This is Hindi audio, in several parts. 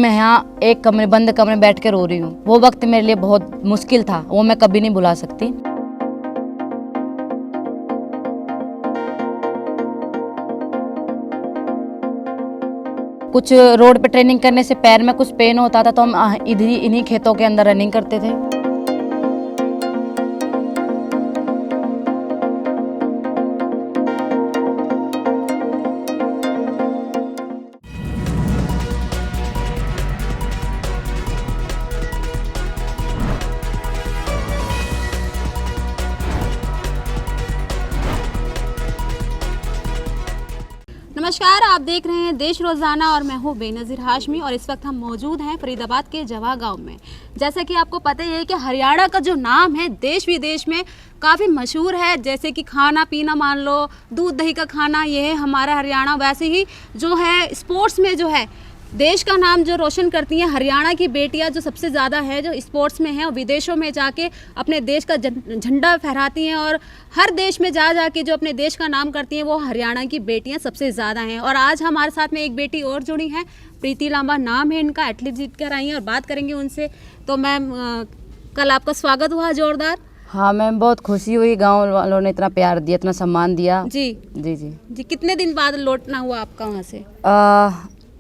मैं यहाँ एक कमरे बंद कमरे में बैठ के रो रही हूँ। वो वक्त मेरे लिए बहुत मुश्किल था, वो मैं कभी नहीं भुला सकती। कुछ रोड पे ट्रेनिंग करने से पैर में कुछ पेन होता था तो हम इन्हीं खेतों के अंदर रनिंग करते थे। नमस्कार, आप देख रहे हैं देश रोजाना और मैं हूँ बेनज़ीर हाशमी और इस वक्त हम मौजूद हैं फरीदाबाद के जवाह गांव में। जैसा कि आपको पता ही है कि हरियाणा का जो नाम है देश विदेश में काफ़ी मशहूर है। जैसे कि खाना पीना मान लो, दूध दही का खाना, ये है हमारा हरियाणा। वैसे ही जो है स्पोर्ट्स में जो है देश का नाम जो रोशन करती हैं हरियाणा की बेटियां जो सबसे ज़्यादा है जो स्पोर्ट्स में हैं और विदेशों में जाके अपने देश का झंडा फहराती हैं और हर देश में जा के जो अपने देश का नाम करती हैं वो हरियाणा की बेटियां सबसे ज़्यादा हैं। और आज हमारे साथ में एक बेटी और जुड़ी है, प्रीति लांबा नाम है इनका, एथलीट जीत कर आई हैं और बात करेंगे उनसे। तो मैम, कल आपका स्वागत हुआ जोरदार। हाँ मैम, बहुत खुशी हुई, गांव वालों ने इतना प्यार दिया, इतना सम्मान दिया। जी जी जी जी। कितने दिन बाद लौटना हुआ आपका वहाँ से?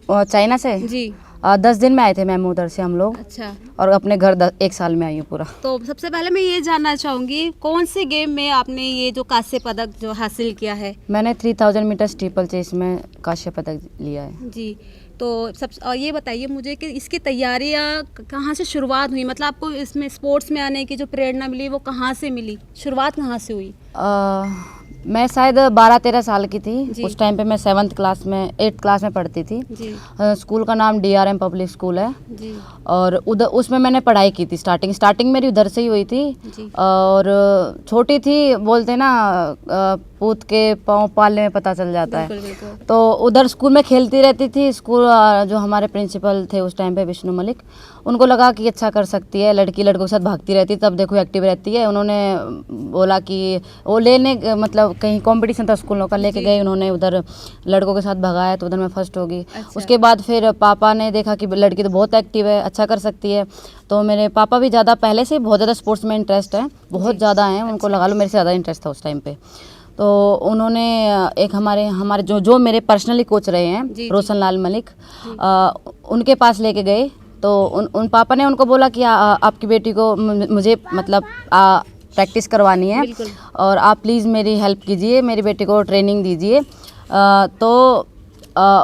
चाइना से जी 10 दिन में आए थे मैम उधर से हम लोग। अच्छा। और अपने घर 1 साल में आई हूँ पूरा। तो सबसे पहले मैं ये जानना चाहूँगी कौन से गेम में आपने ये जो कांस्य पदक जो हासिल किया है? मैंने 3000 मीटर स्टीपल चेस में कांस्य पदक लिया है। जी। तो और ये बताइए मुझे कि इसकी तैयारियाँ कहाँ से शुरुआत हुई? मतलब आपको इसमें स्पोर्ट्स में आने की जो प्रेरणा मिली वो कहाँ से मिली? शुरुआत कहाँ से हुई? मैं शायद 12-13 साल की थी। उस टाइम पे मैं 7th क्लास में 8th क्लास में पढ़ती थी। स्कूल का नाम DRM पब्लिक स्कूल है जी। और उधर उसमें मैंने पढ़ाई की थी। स्टार्टिंग मेरी उधर से ही हुई थी जी। और छोटी थी, बोलते ना पूत के पाँव पालने में पता चल जाता है। तो उधर स्कूल में खेलती रहती थी। स्कूल जो हमारे प्रिंसिपल थे उस टाइम पे विष्णु मलिक, उनको लगा कि अच्छा कर सकती है, लड़की लड़कों के साथ भागती रहती है, तब देखो एक्टिव रहती है। उन्होंने बोला कि वो लेने मतलब कहीं कंपटीशन था स्कूलों का, लेके गए उन्होंने, उधर लड़कों के साथ भगाया तो उधर मैं फर्स्ट होगी। अच्छा। उसके बाद फिर पापा ने देखा कि लड़की तो बहुत एक्टिव है, अच्छा कर सकती है। तो मेरे पापा भी ज़्यादा पहले से बहुत ज़्यादा स्पोर्ट्स में इंटरेस्ट है, बहुत ज़्यादा है। उनको लगा लो मेरे से ज़्यादा इंटरेस्ट था उस टाइम पे। तो उन्होंने एक हमारे जो मेरे पर्सनली कोच रहे हैं रोशन लाल मलिक, उनके पास लेके गए। तो उन पापा ने उनको बोला कि आपकी बेटी को मुझे मतलब प्रैक्टिस करवानी है और आप प्लीज़ मेरी हेल्प कीजिए, मेरी बेटी को ट्रेनिंग दीजिए। तो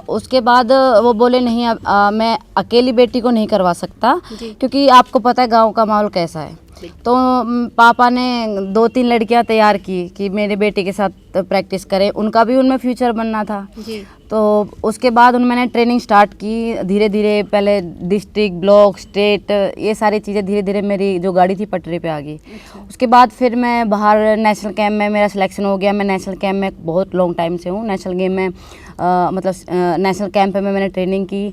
उसके बाद वो बोले नहीं, मैं अकेली बेटी को नहीं करवा सकता क्योंकि आपको पता है गांव का माहौल कैसा है। तो पापा ने 2-3 लड़कियां तैयार की कि मेरे बेटे के साथ प्रैक्टिस करें, उनका भी उनमें फ्यूचर बनना था जी। तो उसके बाद मैंने ट्रेनिंग स्टार्ट की धीरे धीरे। पहले डिस्ट्रिक्ट, ब्लॉक, स्टेट, ये सारी चीज़ें धीरे धीरे मेरी जो गाड़ी थी पटरी पे आ गई। अच्छा। उसके बाद फिर मैं बाहर नेशनल कैंप में मेरा सिलेक्शन हो गया। मैं नेशनल कैंप में बहुत लॉन्ग टाइम से हूँ। नेशनल गेम में मतलब नेशनल कैंप में मैंने ट्रेनिंग की।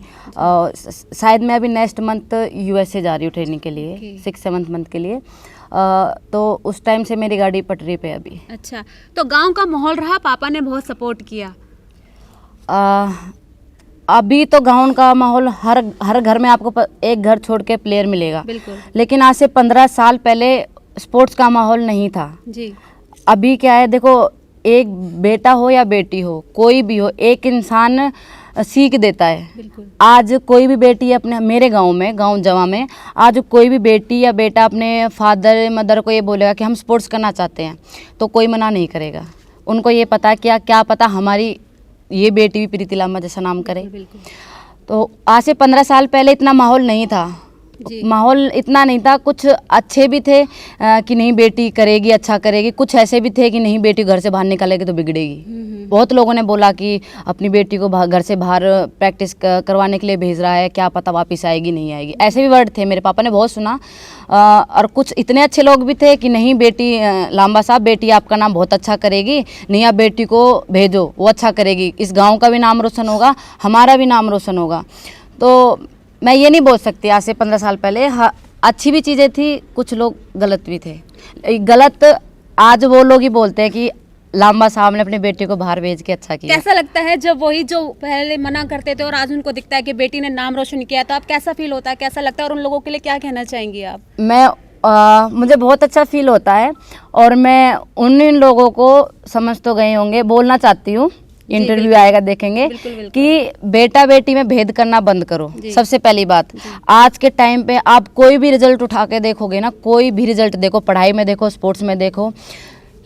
शायद मैं अभी नेक्स्ट मंथ USA जा रही हूँ ट्रेनिंग के लिए, 6-7 मंथ के लिए। तो उस टाइम से मेरी गाड़ी पटरी पे अभी। अच्छा, तो गांव का माहौल रहा, पापा ने बहुत सपोर्ट किया? अभी तो गांव का माहौल हर घर में आपको एक घर छोड़ के प्लेयर मिलेगा। बिल्कुल। लेकिन आज से 15 साल पहले स्पोर्ट्स का माहौल नहीं था जी। अभी क्या है, देखो, एक बेटा हो या बेटी हो, कोई भी हो, एक इंसान सीख देता है। आज कोई भी बेटी अपने मेरे गांव में, गांव जवां में, आज कोई भी बेटी या बेटा अपने फादर मदर को ये बोलेगा कि हम स्पोर्ट्स करना चाहते हैं तो कोई मना नहीं करेगा। उनको ये पता है क्या पता हमारी ये बेटी भी प्रीति लांबा जैसा नाम करे। तो आज से 15 साल पहले इतना माहौल नहीं था। माहौल इतना नहीं था। कुछ अच्छे भी थे कि नहीं बेटी करेगी, अच्छा करेगी, कुछ ऐसे भी थे कि नहीं बेटी घर से बाहर निकालेगी तो बिगड़ेगी। बहुत लोगों ने बोला कि अपनी बेटी को घर से बाहर प्रैक्टिस करवाने के लिए भेज रहा है, क्या पता वापस आएगी नहीं आएगी, ऐसे भी वर्ड थे। मेरे पापा ने बहुत सुना। और कुछ इतने अच्छे लोग भी थे कि नहीं बेटी लांबा साहब, बेटी आपका नाम बहुत अच्छा करेगी, नहीं आप बेटी को भेजो, वो अच्छा करेगी, इस गाँव का भी नाम रोशन होगा, हमारा भी नाम रोशन होगा। तो मैं ये नहीं बोल सकती आज से 15 साल पहले अच्छी भी चीज़ें थी, कुछ लोग गलत भी थे। गलत आज वो लोग ही बोलते हैं कि लांबा साहब ने अपनी बेटी को बाहर भेज के अच्छा किया। कैसा लगता है जब वही जो पहले मना करते थे और आज उनको दिखता है कि बेटी ने नाम रोशन किया, तो आप कैसा फील होता है, कैसा लगता है और उन लोगों के लिए क्या कहना चाहेंगी आप? मुझे बहुत अच्छा फील होता है और मैं उन लोगों को समझ तो गए होंगे, बोलना चाहती हूँ, इंटरव्यू आएगा देखेंगे कि बेटा बेटी में भेद करना बंद करो। सबसे पहली बात, आज के टाइम पे आप कोई भी रिजल्ट उठा के देखोगे ना, कोई भी रिजल्ट देखो, पढ़ाई में देखो, स्पोर्ट्स में देखो,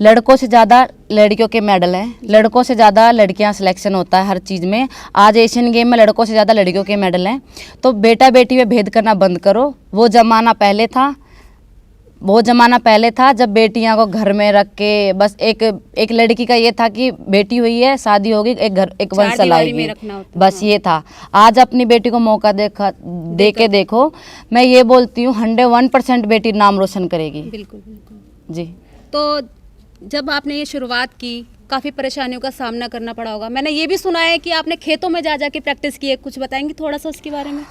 लड़कों से ज़्यादा लड़कियों के मेडल हैं, लड़कों से ज़्यादा लड़कियां सिलेक्शन होता है हर चीज़ में। आज एशियन गेम में लड़कों से ज़्यादा लड़कियों के मेडल हैं। तो बेटा बेटी में भेद करना बंद करो। वो ज़माना पहले था जब बेटियां को घर में रख के बस एक लड़की का ये था कि बेटी हुई है, शादी होगी, एक वंश चलाएगी, बस ये था। आज अपनी बेटी को मौका दे के देखो, मैं ये बोलती हूँ 101% बेटी नाम रोशन करेगी। बिल्कुल बिल्कुल जी। तो जब आपने ये शुरुआत की, काफ़ी परेशानियों का सामना करना पड़ा होगा। मैंने ये भी सुना है कि आपने खेतों में जा के प्रैक्टिस की है, कुछ बताएंगी थोड़ा सा उसके बारे में?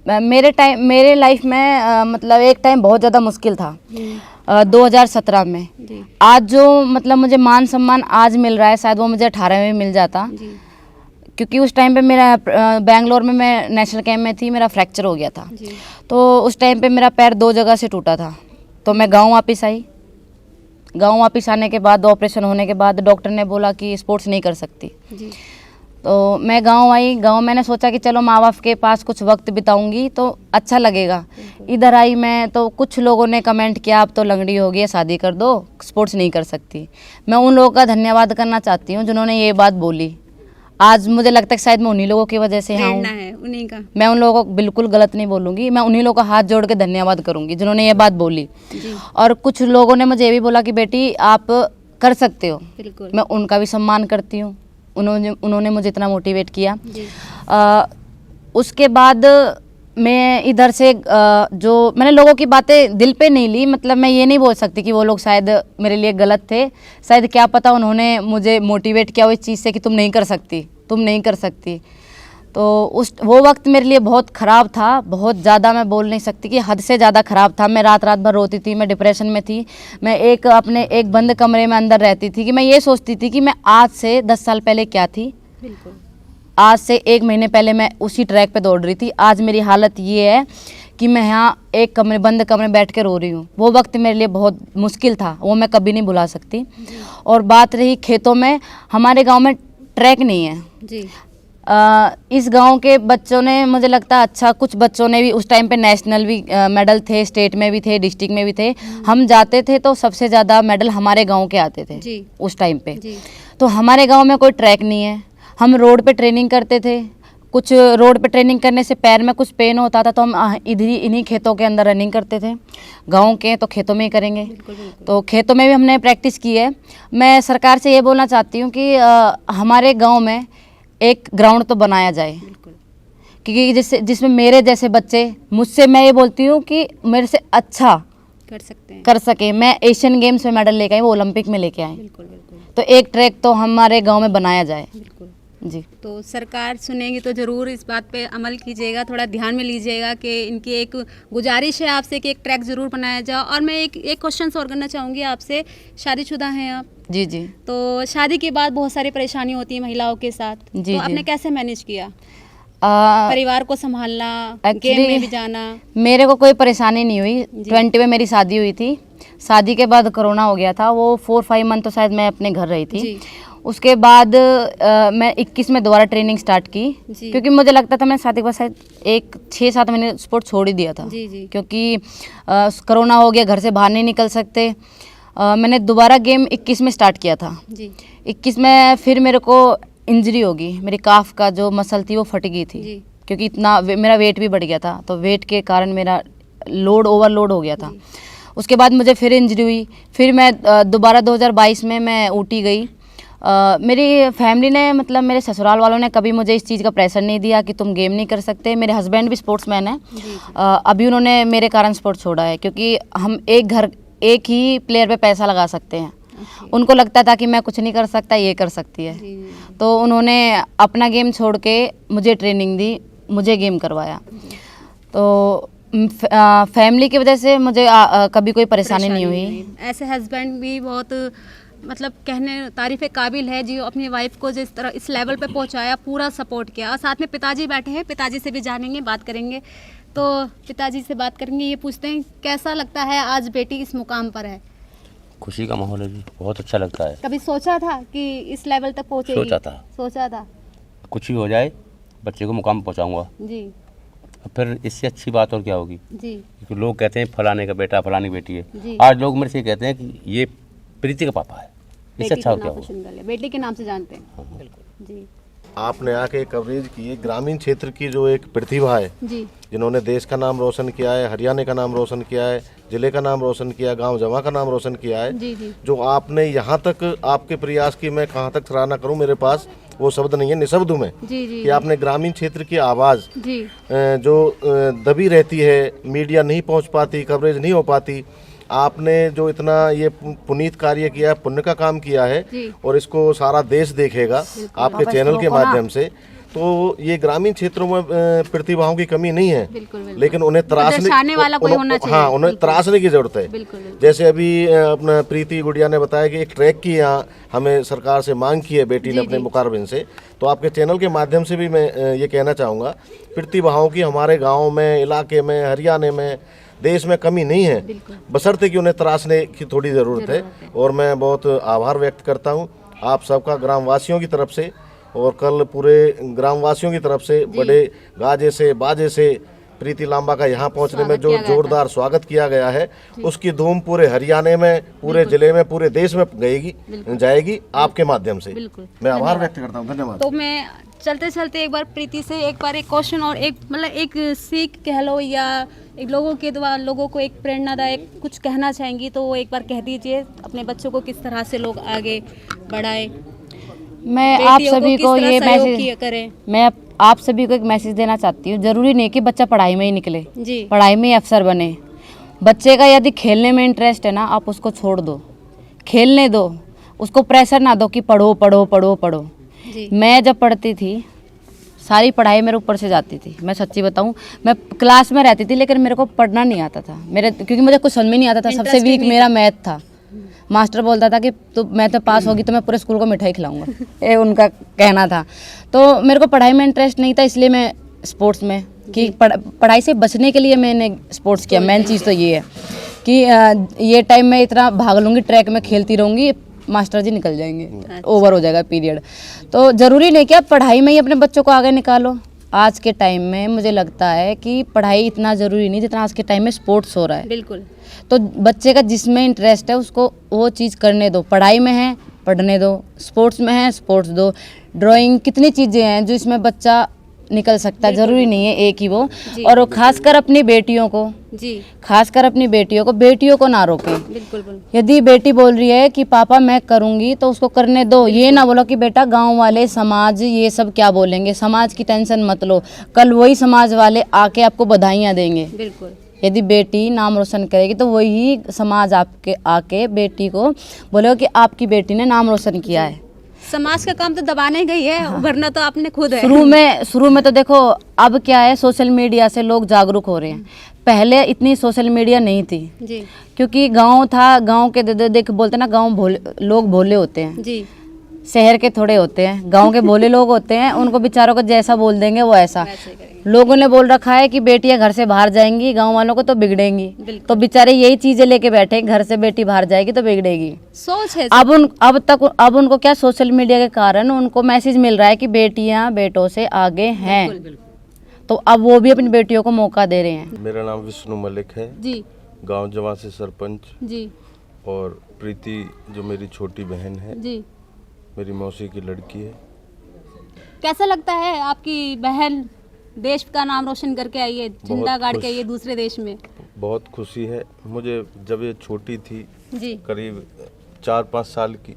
मेरे लाइफ में मतलब एक टाइम बहुत ज़्यादा मुश्किल था 2017 में। आज जो मतलब मुझे मान सम्मान आज मिल रहा है, शायद वो मुझे 18 में मिल जाता, क्योंकि उस टाइम पे मेरा बेंगलोर में मैं नेशनल कैंप में थी, मेरा फ्रैक्चर हो गया था। तो उस टाइम पे मेरा पैर 2 जगह से टूटा था। तो मैं गाँव वापस आई। गाँव वापस आने के बाद, ऑपरेशन होने के बाद डॉक्टर ने बोला कि स्पोर्ट्स नहीं कर सकती। तो मैं गांव आई। गांव मैंने सोचा कि चलो माँ बाप के पास कुछ वक्त बिताऊंगी तो अच्छा लगेगा। इधर आई मैं तो कुछ लोगों ने कमेंट किया, आप तो लंगड़ी हो गई है, शादी कर दो, स्पोर्ट्स नहीं कर सकती। मैं उन लोगों का धन्यवाद करना चाहती हूँ जिन्होंने ये बात बोली। आज मुझे लगता है शायद मैं उन्हीं लोगों की वजह से यहाँ हूँ। उन्हीं का मैं उन लोगों को बिल्कुल गलत नहीं बोलूँगी, मैं उन्हीं लोगों का हाथ जोड़ के धन्यवाद करूँगी जिन्होंने ये बात बोली। और कुछ लोगों ने मुझे ये भी बोला कि बेटी आप कर सकते हो, मैं उनका भी सम्मान करती हूँ। उन्होंने मुझे इतना मोटिवेट किया। उसके बाद मैं इधर से जो मैंने लोगों की बातें दिल पे नहीं ली, मतलब मैं ये नहीं बोल सकती कि वो लोग शायद मेरे लिए गलत थे। शायद क्या पता उन्होंने मुझे मोटिवेट किया इस चीज़ से कि तुम नहीं कर सकती। तो वो वक्त मेरे लिए बहुत ख़राब था, बहुत ज़्यादा, मैं बोल नहीं सकती कि हद से ज़्यादा ख़राब था। मैं रात भर रोती थी, मैं डिप्रेशन में थी। मैं अपने एक बंद कमरे में अंदर रहती थी कि मैं ये सोचती थी कि मैं आज से 10 साल पहले क्या थी। बिल्कुल। आज से 1 महीने पहले मैं उसी ट्रैक पे दौड़ रही थी। आज मेरी हालत ये है कि मैं यहाँ एक बंद कमरे में बैठ के रो रही हूँ। वो वक्त मेरे लिए बहुत मुश्किल था, वो मैं कभी नहीं भुला सकती। और बात रही खेतों में, हमारे गाँव में ट्रैक नहीं है जी। इस गांव के बच्चों ने, मुझे लगता है अच्छा, कुछ बच्चों ने भी उस टाइम पे नेशनल भी मेडल थे, स्टेट में भी थे, डिस्ट्रिक्ट में भी थे। हम जाते थे तो सबसे ज़्यादा मेडल हमारे गांव के आते थे जी। उस टाइम पे जी। तो हमारे गांव में कोई ट्रैक नहीं है। हम रोड पे ट्रेनिंग करते थे। कुछ रोड पे ट्रेनिंग करने से पैर में कुछ पेन होता था तो हम इन्हीं खेतों के अंदर रनिंग करते थे। गाँव के तो खेतों में ही करेंगे। बिल्कुल। तो खेतों में भी हमने प्रैक्टिस की है। मैं सरकार से ये बोलना चाहती हूँ कि हमारे गाँव में एक ग्राउंड तो बनाया जाए, क्योंकि जिसमें मेरे जैसे बच्चे, मुझसे, मैं ये बोलती हूँ कि मेरे से अच्छा कर सके। मैं एशियन गेम्स में मेडल लेके आई, वो ओलंपिक में लेके आए। तो एक ट्रैक तो हमारे गांव में बनाया जाए जी। तो सरकार सुनेगी तो ज़रूर इस बात पे अमल कीजिएगा, थोड़ा ध्यान में लीजिएगा कि इनकी एक गुजारिश है आपसे कि एक ट्रैक ज़रूर बनाया जाए। और मैं एक क्वेश्चन और करना चाहूँगी आपसे। शादीशुदा हैं आप? जी जी। तो शादी के बाद बहुत सारी परेशानी होती है महिलाओं के साथ, जी, तो आपने कैसे मैनेज किया परिवार को संभालना, गेम में भी जाना? मेरे को कोई परेशानी नहीं हुई। 20 में मेरी शादी हुई थी। शादी के बाद कोरोना हो गया था। वो 4-5 मंथ तो शायद मैं अपने घर रही थी। उसके बाद मैं 21 में दोबारा ट्रेनिंग स्टार्ट की, क्योंकि मुझे लगता था मैं शादी के बाद शायद 6-7 महीने स्पोर्ट छोड़ ही दिया था जी। क्योंकि कोरोना हो गया, घर से बाहर नहीं निकल सकते। मैंने दोबारा गेम 21 में स्टार्ट किया था जी। 21 में फिर मेरे को इंजरी होगी, मेरी काफ का जो मसल थी वो फट गई थी जी। क्योंकि इतना मेरा वेट भी बढ़ गया था, तो वेट के कारण मेरा ओवरलोड हो गया था। उसके बाद मुझे फिर इंजरी हुई। फिर मैं दोबारा 2022 में मैं ऊटी गई। मेरी फैमिली ने, मतलब मेरे ससुराल वालों ने कभी मुझे इस चीज़ का प्रेशर नहीं दिया कि तुम गेम नहीं कर सकते। मेरे हस्बैंड भी स्पोर्ट्समैन है। अभी उन्होंने मेरे कारण स्पोर्ट्स छोड़ा है, क्योंकि हम एक ही प्लेयर पे पैसा लगा सकते हैं। उनको लगता था कि मैं कुछ नहीं कर सकता, ये कर सकती है। तो उन्होंने अपना गेम छोड़ के मुझे ट्रेनिंग दी, मुझे गेम करवाया। तो फैमिली की वजह से मुझे कभी कोई परेशानी नहीं हुई। ऐसे हस्बैंड भी बहुत मतलब कहने तारीफ़ काबिल है जो अपनी वाइफ को जिस तरह इस लेवल पे पहुंचाया, पूरा सपोर्ट किया। और साथ में पिताजी बैठे हैं, पिताजी से भी जानेंगे, बात करेंगे। तो पिताजी से बात करेंगे, ये पूछते हैं कैसा लगता है आज बेटी इस मुकाम पर है? खुशी का माहौल है जी, बहुत अच्छा लगता है। कभी सोचा था कि इस लेवल तक पहुंचेगी? सोचा था कुछ भी हो जाए बच्चे को मुकाम पहुंचाऊंगा जी। फिर इससे अच्छी बात और क्या होगी जी। क्योंकि लोग कहते हैं फलाने का बेटा फलानी बेटी है, जी। आज लोग मेरे से कहते हैं कि ये प्रीति का पापा है, इससे अच्छा और क्या होगा। बेटी के नाम से जानते हैं। बिल्कुल जी। आपने आके कवरेज की ग्रामीण क्षेत्र की जो एक प्रतिभा है जी। जिन्होंने देश का नाम रोशन किया है, हरियाणा का नाम रोशन किया है, जिले का नाम रोशन किया, गांव जमा का नाम रोशन किया है। जी जी। जो आपने यहाँ तक आपके प्रयास की मैं कहाँ तक सराहना करूँ, मेरे पास वो शब्द नहीं है, निशब्द हूँ मैं जी जी। कि आपने ग्रामीण क्षेत्र की आवाज़ जी। जो दबी रहती है, मीडिया नहीं पहुँच पाती, कवरेज नहीं हो पाती, आपने जो इतना ये पुनीत कार्य किया, पुण्य का काम किया है और इसको सारा देश देखेगा आपके चैनल के माध्यम से। तो ये ग्रामीण क्षेत्रों में प्रतिभाओं की कमी नहीं है, लेकिन उन्हें तराशने वाला कोई होना चाहिए। हाँ, उन्हें तराशने की जरूरत है। जैसे अभी अपना प्रीति गुड़िया ने बताया कि एक ट्रैक की यहाँ हमें सरकार से मांग की है बेटी ने अपने मुकाबले से, तो आपके चैनल के माध्यम से भी मैं ये कहना चाहूँगा प्रतिभाओं की हमारे गाँव में, इलाके में, हरियाणा में, देश में कमी नहीं है, बशर्ते कि उन्हें तराशने की थोड़ी ज़रूरत है। और मैं बहुत आभार व्यक्त करता हूँ आप सबका ग्रामवासियों की तरफ से, और कल पूरे ग्रामवासियों की तरफ से बड़े गाजे से बाजे से प्रीति लांबा का यहाँ पहुँचने में जो जोरदार स्वागत किया गया है, उसकी धूम पूरे हरियाणा में, पूरे जिले में, पूरे देश में जाएगी आपके माध्यम से। मैं आभार व्यक्त करता हूँ, धन्यवाद। तो मैं चलते चलते एक बार प्रीति से एक क्वेश्चन और एक मतलब एक सीख कह लो या एक लोगों के द्वारा लोगों को एक प्रेरणादायक कुछ कहना चाहेंगी तो वो एक बार कह दीजिए, अपने बच्चों को किस तरह से लोग आगे बढ़ाए। मैं आप सभी को ये मैसेज आप सभी को एक मैसेज देना चाहती हूँ। जरूरी नहीं कि बच्चा पढ़ाई में ही निकले, पढ़ाई में ही अफसर बने। बच्चे का यदि खेलने में इंटरेस्ट है ना, आप उसको छोड़ दो, खेलने दो, उसको प्रेशर ना दो कि पढ़ो पढ़ो पढ़ो पढ़ो। मैं जब पढ़ती थी सारी पढ़ाई मेरे ऊपर से जाती थी, मैं सच्ची बताऊं, मैं क्लास में रहती थी लेकिन मेरे को पढ़ना नहीं आता था क्योंकि मुझे कुछ समझ में नहीं आता था। सबसे वीक मेरा मैथ था। मास्टर बोलता था कि तो मैं तो पास होगी तो मैं पूरे स्कूल को मिठाई खिलाऊंगा, ये उनका कहना था। तो मेरे को पढ़ाई में इंटरेस्ट नहीं था, इसलिए मैं स्पोर्ट्स में कि पढ़ाई से बचने के लिए मैंने स्पोर्ट्स किया। मेन चीज़ तो ये है कि ये टाइम में इतना भाग लूँगी, ट्रैक में खेलती रहूँगी, मास्टर जी निकल जाएंगे, ओवर हो जाएगा पीरियड। तो ज़रूरी नहीं कि आप पढ़ाई में ही अपने बच्चों को आगे निकालो। आज के टाइम में मुझे लगता है कि पढ़ाई इतना ज़रूरी नहीं जितना आज के टाइम में स्पोर्ट्स हो रहा है। बिल्कुल। तो बच्चे का जिसमें इंटरेस्ट है उसको वो चीज़ करने दो। पढ़ाई में है पढ़ने दो, स्पोर्ट्स में है स्पोर्ट्स दो, ड्राइंग, कितनी चीज़ें हैं जो इसमें बच्चा निकल सकता है, ज़रूरी नहीं है एक ही वो। और खासकर अपनी बेटियों को खासकर अपनी बेटियों को ना रोकें। बिल्कुल। यदि बेटी बोल रही है कि पापा मैं करूँगी तो उसको करने दो। ये ना बोलो कि बेटा गांव वाले, समाज, ये सब क्या बोलेंगे, समाज की टेंशन मत लो, कल वही समाज वाले आके आपको बधाइयाँ देंगे। बिल्कुल। यदि बेटी नाम रोशन करेगी तो वही समाज आपके आके बेटी को बोलेगा कि आपकी बेटी ने नाम रोशन किया है। समाज का काम तो दबाने गई है, वरना तो आपने खुद है। शुरू में तो देखो अब क्या है, सोशल मीडिया से लोग जागरूक हो रहे हैं। पहले इतनी सोशल मीडिया नहीं थी जी, क्योंकि गांव था, गांव के देख बोलते ना, गांव लोग भोले होते हैं जी, शहर के थोड़े होते हैं, गांव के भोले लोग होते हैं, उनको बेचारों को जैसा बोल देंगे वो ऐसा। लोगों ने बोल रखा है कि बेटियां घर से बाहर जाएंगी, गांव वालों को तो बिगड़ेंगी, तो बेचारे यही चीजें लेके बैठे, घर से बेटी बाहर जाएगी तो बिगड़ेगी, सोच है। अब उनको क्या, सोशल मीडिया के कारण उनको मैसेज मिल रहा है कि बेटियां बेटों से आगे हैं, तो अब वो भी अपनी बेटियों को मौका दे रहे हैं। मेरा नाम विष्णु मलिक है जी, गाँव जवा से सरपंच जी, और प्रीति जो मेरी छोटी बहन है जी, मेरी मौसी की लड़की है। कैसा लगता है आपकी बहन देश का नाम रोशन करके आई है, झंडा गाड़ के आई है दूसरे देश में? बहुत खुशी है मुझे। जब ये छोटी थी जी, करीब 4-5 साल की,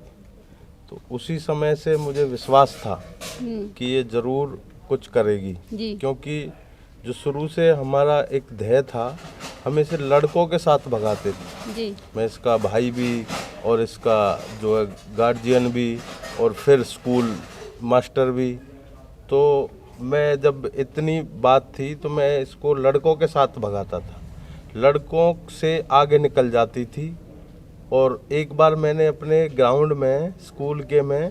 तो उसी समय से मुझे विश्वास था कि ये जरूर कुछ करेगी जी, क्योंकि जो शुरू से हमारा एक ध्येय था, हम इसे लड़कों के साथ भगाते थे जी। मैं इसका भाई भी और इसका जो है गार्जियन भी और फिर स्कूल मास्टर भी, तो मैं जब इतनी बात थी तो मैं इसको लड़कों के साथ भगाता था, लड़कों से आगे निकल जाती थी। और एक बार मैंने अपने ग्राउंड में स्कूल के में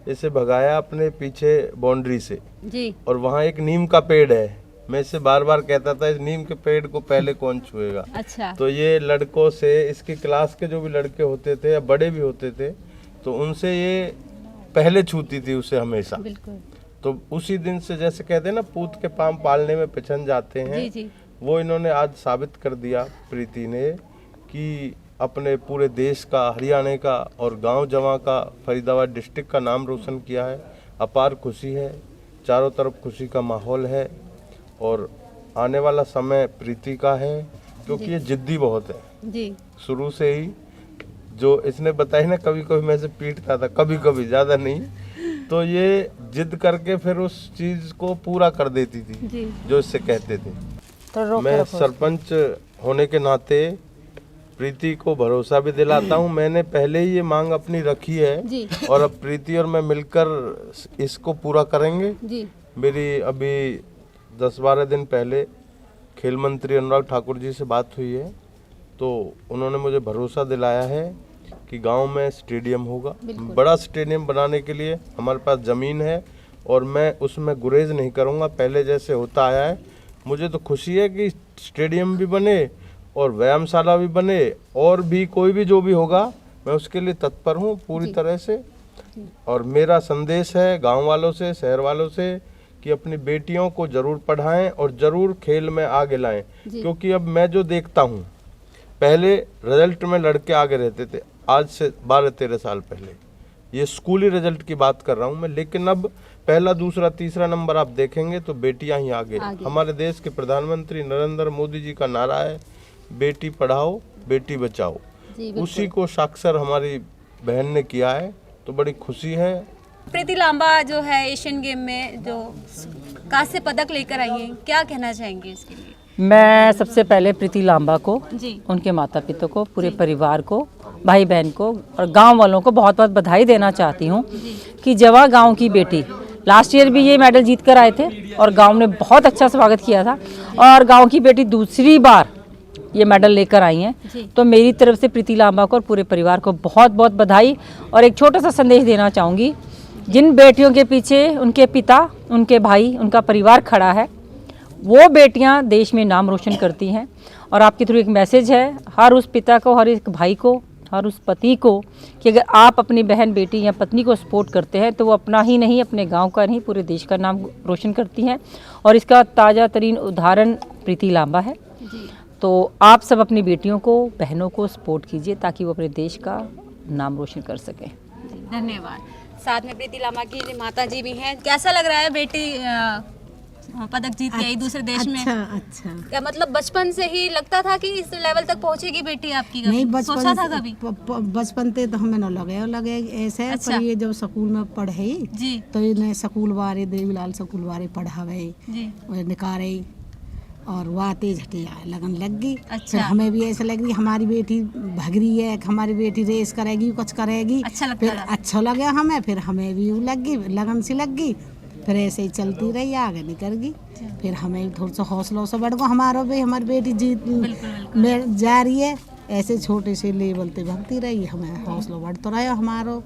इसे भगाया अपने पीछे बाउंड्री से जी। और वहाँ एक नीम का पेड़ है, मैं इसे बार बार कहता था इस नीम के पेड़ को पहले कौन छुएगा। अच्छा। तो ये लड़कों से, इसकी क्लास के जो भी लड़के होते थे या बड़े भी होते थे, तो उनसे ये पहले छूती थी उसे हमेशा। बिल्कुल। तो उसी दिन से, जैसे कहते हैं ना पूत के पाम पालने में पिछन जाते हैं, जी जी। वो इन्होंने आज साबित कर दिया प्रीति ने कि अपने पूरे देश का, हरियाणा का और गांव जवां का, फरीदाबाद डिस्ट्रिक्ट का नाम रोशन किया है। अपार खुशी है, चारों तरफ खुशी का माहौल है और आने वाला समय प्रीति का है, क्योंकि ये जिद्दी बहुत है जी। शुरू से ही। जो इसने बताई ना, कभी कभी मैं इसे पीटता था, कभी कभी, ज़्यादा नहीं, तो ये जिद करके फिर उस चीज़ को पूरा कर देती थी जी। जो इससे कहते थे। तो मैं सरपंच होने के नाते प्रीति को भरोसा भी दिलाता हूँ। मैंने पहले ही ये मांग अपनी रखी है जी। और अब प्रीति और मैं मिलकर इसको पूरा करेंगे। जी। मेरी अभी 10-12 दिन पहले खेल मंत्री अनुराग ठाकुर जी से बात हुई है, तो उन्होंने मुझे भरोसा दिलाया है कि गांव में स्टेडियम होगा। बड़ा स्टेडियम बनाने के लिए हमारे पास ज़मीन है और मैं उसमें गुरेज नहीं करूंगा, पहले जैसे होता आया है। मुझे तो खुशी है कि स्टेडियम भी बने और व्यायामशाला भी बने, और भी कोई भी जो भी होगा मैं उसके लिए तत्पर हूँ पूरी तरह से। और मेरा संदेश है गांव वालों से, शहर वालों से कि अपनी बेटियों को ज़रूर पढ़ाएं और ज़रूर खेल में आगे लाएं, क्योंकि अब मैं जो देखता हूँ, पहले रिजल्ट में लड़के आगे रहते थे, आज से 12-13 साल पहले, ये स्कूली रिजल्ट की बात कर रहा हूँ मैं, लेकिन अब पहला, दूसरा, तीसरा नंबर आप देखेंगे तो बेटियां ही आगे। हमारे देश के प्रधानमंत्री नरेंद्र मोदी जी का नारा है, बेटी पढ़ाओ बेटी बचाओ। उसी को साक्षर हमारी बहन ने किया है, तो बड़ी खुशी है। प्रीति लांबा जो है एशियन गेम में जो कांस्य पदक लेकर आई है, क्या कहना चाहेंगे इसके लिए? मैं सबसे पहले प्रीति लांबा को, जी। उनके माता पिता को, पूरे परिवार को, भाई बहन को और गांव वालों को बहुत बहुत बधाई देना चाहती हूं कि जवा गांव की बेटी, लास्ट ईयर भी ये मेडल जीत कर आए थे और गांव ने बहुत अच्छा स्वागत किया था, और गांव की बेटी दूसरी बार ये मेडल लेकर आई हैं। तो मेरी तरफ से प्रीति लांबा को और पूरे परिवार को बहुत बहुत बधाई। और एक छोटा सा संदेश देना चाहूँगी, जिन बेटियों के पीछे उनके पिता, उनके भाई, उनका परिवार खड़ा है, वो बेटियां देश में नाम रोशन करती हैं। और आपके थ्रू एक मैसेज है हर उस पिता को, हर एक भाई को, हर उस पति को, कि अगर आप अपनी बहन, बेटी या पत्नी को सपोर्ट करते हैं तो वो अपना ही नहीं, अपने गांव का नहीं, पूरे देश का नाम रोशन करती हैं। और इसका ताज़ा तरीन उदाहरण प्रीति लांबा है। तो आप सब अपनी बेटियों को, बहनों को सपोर्ट कीजिए ताकि वो अपने देश का नाम रोशन कर सकें। धन्यवाद। साथ में प्रीति लांबा की माता जी भी हैं। कैसा लग रहा है बेटी पदक जीत के आई दूसरे देश में? अच्छा। क्या मतलब बचपन से ही लगता था कि इस लेवल तक पहुंचेगी बेटी आपकी? नहीं, सोचा था कभी? बचपन से तो हमें न लगे ऐसे। अच्छा। पर ये जब स्कूल में पढ़े जी। तो इन्हें स्कूल वाले, देवीलाल स्कूल वाले पढ़ावे जी। निकारे और वहाँ तेज हटिया लगन लग गई। अच्छा। फिर हमें भी ऐसा लग रही हमारी बेटी भाग रही है, हमारी बेटी रेस करेगी, कुछ करेगी। अच्छा लगता फिर रहा। अच्छा लगा हमें, फिर हमें भी लग गई, लगन सी लग गई। फिर ऐसे ही चलती रही, आगे निकल गई। फिर हमें थोड़ा सा हौसला से बढ़ गया, हमारा भी, हमारी बेटी जीत में जा रही है। ऐसे छोटे से लेवल पे भागती रही, हमें हौसला बढ़ता रहा हमारो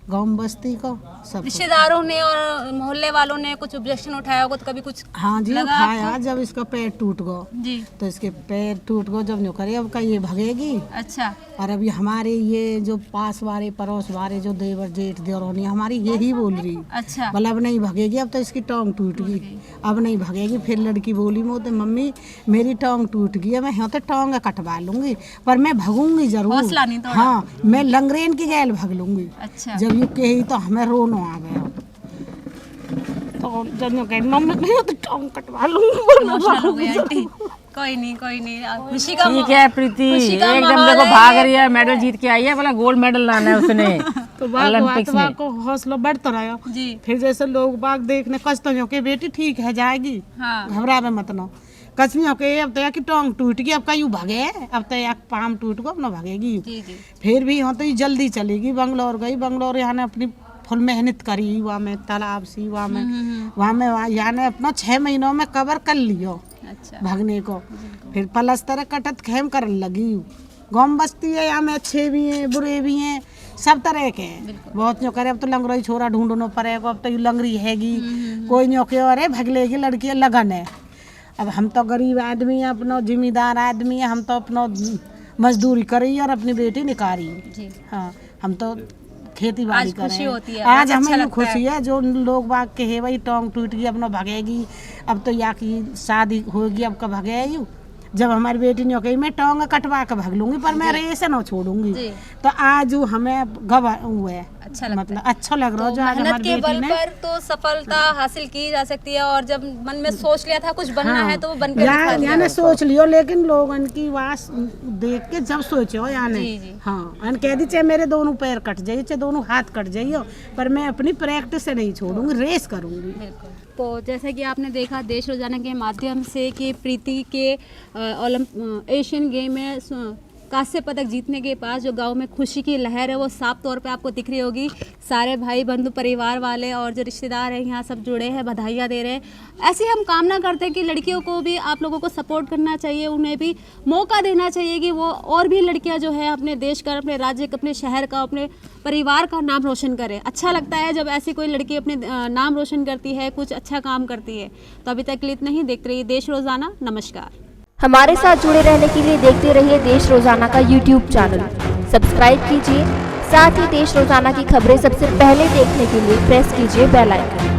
गाँव बस्ती को सब। रिश्तेदारों ने और मोहल्ले वालों ने कुछ ऑब्जेक्शन उठाया होगा तो कभी कुछ? हाँ जी, लगा उठाया। जब इसका पैर टूट गया जी। तो इसके पैर टूट गए, जब न्यू करे अब का ये भगेगी। अच्छा। और अभी हमारे ये जो पास वाले, पड़ोस वाले जो देवर जेठ देवरानी हमारी यही बोल रही, अच्छा। बोला अब नहीं भगेगी, अब तो इसकी टांग टूट गई, अब नहीं भगेगी। फिर लड़की बोली मोते मम्मी मेरी टांग टूट गई है, मैं यहाँ तो टांग कटवा लूंगी पर मैं भगूंगी जरूर। हौसला नहीं तोड़ा? हाँ, मैं लंगरेन की गैल भग लूंगी। अच्छा। जब यू कही तो हमें रोनो आ गया। तो जब यू कही मम्मी मैं तो टांग कटवा लूंगी। इमोशनल हो गई आंटी। कोई नहीं खुशी का ठीक है प्रीति, एकदम देखो भाग रही है, मेडल जीत के आई है, बोला गोल्ड मेडल लाना है उसने तो ओलंपिक्स में। को हौसला बढ़ता रहा जी। फिर जैसे लोग बाग देखने कचतों के बेटी ठीक है जाएगी, हाँ। घबरावे मत ना। कचमियों के अब तो की टांग टूट गई, अब का यू भागे, अब तो एक पाम टूट गो, अब ना भागेगी। जी जी। फिर भी यहाँ तो ये जल्दी चलेगी। बंगलोर गई, बंगलोर यहाँ ने अपनी फुल मेहनत करी हुआ में तालाब सी वहाँ में वहाँ में यानी अपना 6 महीनों में कवर कर लियो अच्छा भागने को। फिर पलस्तर कटत खेम कर लगी गाँव बस्ती है यहाँ में, अच्छे भी हैं बुरे भी हैं सब तरह के हैं। बहुत न्यों करे अब तो लंगड़ोई छोरा ढूंढनो पड़ेगा, अब तो ये लंगड़ी हैगी कोई न्यों के और भगलेगी लड़की लगन है। अब हम तो गरीब आदमी हैं, अपना जिम्मेदार आदमी है, हम तो अपना मजदूरी करी और अपनी बेटी निकारी। हाँ हम तो खेती बाड़ी कर रहे हैं। आज हमें खुशी है जो लोग बाग के है भाई टोंग टूट गई अपना भगेगी, अब तो या की शादी होगी अब का भगेगी। जब हमारी बेटी ने कही मैं टोंग कटवा के भाग लूंगी पर मैं रेस न छोड़ूंगी, तो आज हमें गवा हुए अच्छा लगता मतलब अच्छा लग रहा है तो जो आज मेहनत हमारी के बेटी बल ने पर तो सफलता हासिल की जा सकती है, और जब मन में सोच लिया था कुछ बनना है तो वो बनकर दिखा दिया। यानी सोच लियो, लेकिन लोगन की आवाज देख के जब सोचो यानी जी। हाँ अन कह दी चाहे मेरे दोनों पैर कट जाइए चाहे दोनों हाथ कट जाइए, पर मैं अपनी प्रैक्टिस से नहीं छोड़ूंगी, रेस करूंगी। तो जैसा कि आपने देखा देश रोजाना के माध्यम से कि प्रीति के एशियन गेम में कांस्य पदक जीतने के पास जो गांव में खुशी की लहर है वो साफ तौर पे आपको दिख रही होगी। सारे भाई बंधु परिवार वाले और जो रिश्तेदार हैं यहाँ सब जुड़े हैं, बधाइयाँ दे रहे हैं। ऐसे हम कामना करते हैं कि लड़कियों को भी आप लोगों को सपोर्ट करना चाहिए, उन्हें भी मौका देना चाहिए कि वो और भी लड़कियाँ जो है अपने देश का, अपने राज्य का, अपने शहर का, अपने परिवार का नाम रोशन करें। अच्छा लगता है जब ऐसी कोई लड़की अपने नाम रोशन करती है, कुछ अच्छा काम करती है। तो अभी तक के लिए इतना ही। देखते रहिए देश रोजाना। नमस्कार। हमारे साथ जुड़े रहने के लिए देखते रहिए देश रोजाना का YouTube चैनल सब्सक्राइब कीजिए। साथ ही देश रोजाना की खबरें सबसे पहले देखने के लिए प्रेस कीजिए बेल आइकन।